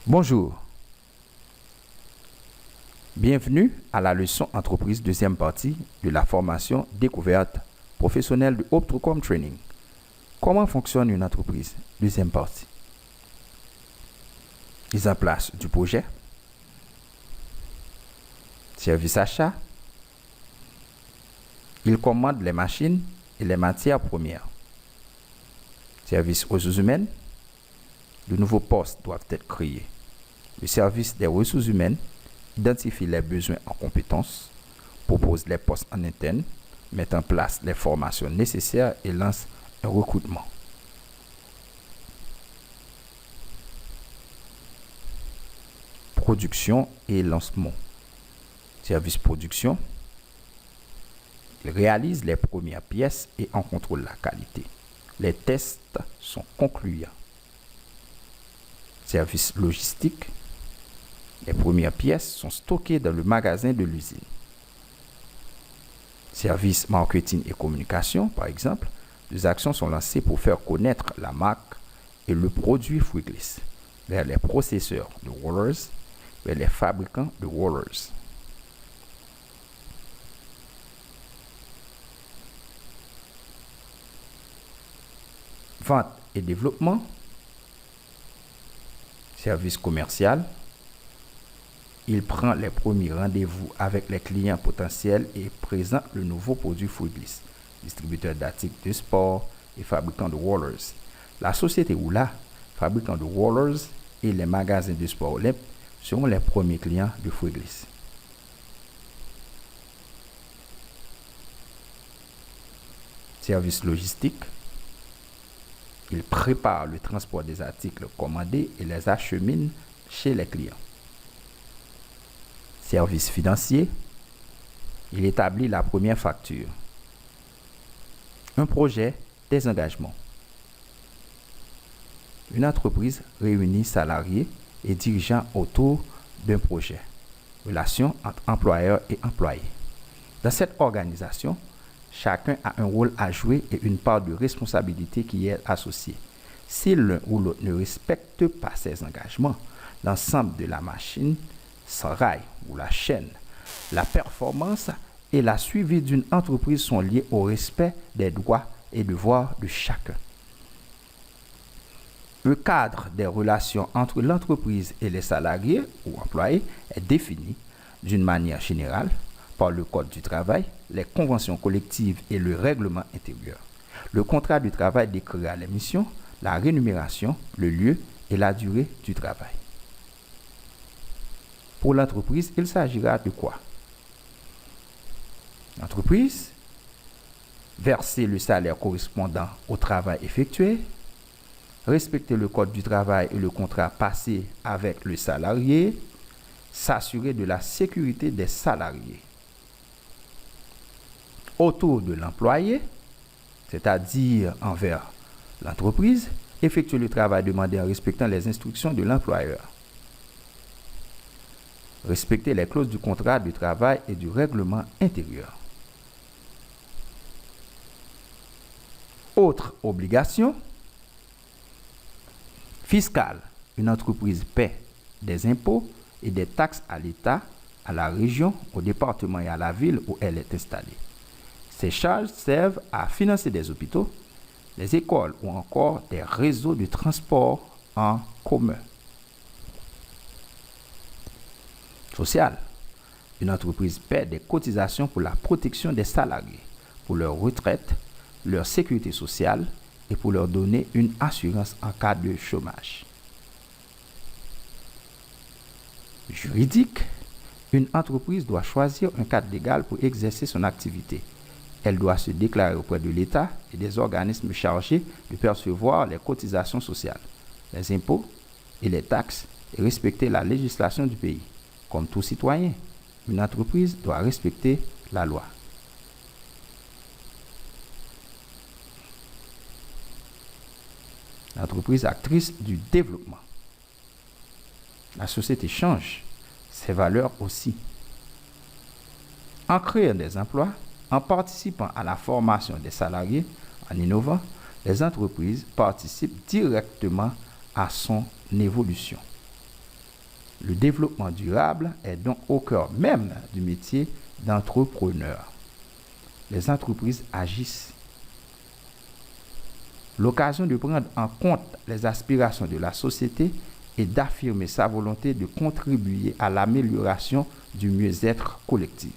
Bonjour, bienvenue à la leçon entreprise deuxième partie de la formation découverte professionnelle de Optrocom Training. Comment fonctionne une entreprise? Deuxième partie. Mise en place du projet, service achat, il commande les machines et les matières premières. Service ressources humaines, de nouveaux postes doivent être créés. Le service des ressources humaines identifie les besoins en compétences, propose les postes en interne, met en place les formations nécessaires et lance un recrutement. Production et lancement. Service production, il réalise les premières pièces et en contrôle la qualité. Les tests sont concluants. Service logistique, les premières pièces sont stockées dans le magasin de l'usine. Service marketing et communication, par exemple, des actions sont lancées pour faire connaître la marque et le produit Fouiglis vers les processeurs de rollers, vers les fabricants de rollers. Vente et développement, service commercial, il prend les premiers rendez-vous avec les clients potentiels et présente le nouveau produit Fouiglis, distributeur d'articles de sport et fabricant de rollers. La société Oula, fabricant de rollers, et les magasins de sport Olympe seront les premiers clients de Fouiglis. Service logistique, il prépare le transport des articles commandés et les achemine chez les clients. Service financier, il établit la première facture. Un projet, des engagements. Une entreprise réunit salariés et dirigeants autour d'un projet. Relation entre employeurs et employés. Dans cette organisation, chacun a un rôle à jouer et une part de responsabilité qui est associée. Si l'un ou l'autre ne respecte pas ses engagements, l'ensemble de la machine s'enraille ou la chaîne. La performance et la suivi d'une entreprise sont liés au respect des droits et devoirs de chacun. Le cadre des relations entre l'entreprise et les salariés ou employés est défini d'une manière générale par le Code du travail, les conventions collectives et le règlement intérieur. Le contrat du travail décrira les missions, la rémunération, le lieu et la durée du travail. Pour l'entreprise, il s'agira de quoi? L'entreprise, verser le salaire correspondant au travail effectué, respecter le code du travail et le contrat passé avec le salarié, s'assurer de la sécurité des salariés. Autour de l'employé, c'est-à-dire envers l'entreprise, effectuer le travail demandé en respectant les instructions de l'employeur. Respecter les clauses du contrat de travail et du règlement intérieur. Autre obligation fiscale. Une entreprise paie des impôts et des taxes à l'État, à la région, au département et à la ville où elle est installée. Ces charges servent à financer des hôpitaux, des écoles ou encore des réseaux de transport en commun. Social. Une entreprise paie des cotisations pour la protection des salariés, pour leur retraite, leur sécurité sociale et pour leur donner une assurance en cas de chômage. Juridique. Une entreprise doit choisir un cadre légal pour exercer son activité. Elle doit se déclarer auprès de l'État et des organismes chargés de percevoir les cotisations sociales, les impôts et les taxes et respecter la législation du pays. Comme tout citoyen, une entreprise doit respecter la loi. L'entreprise actrice du développement. La société change, ses valeurs aussi. En créant des emplois, en participant à la formation des salariés, en innovant, les entreprises participent directement à son évolution. Le développement durable est donc au cœur même du métier d'entrepreneur. Les entreprises agissent. L'occasion de prendre en compte les aspirations de la société et d'affirmer sa volonté de contribuer à l'amélioration du mieux-être collectif.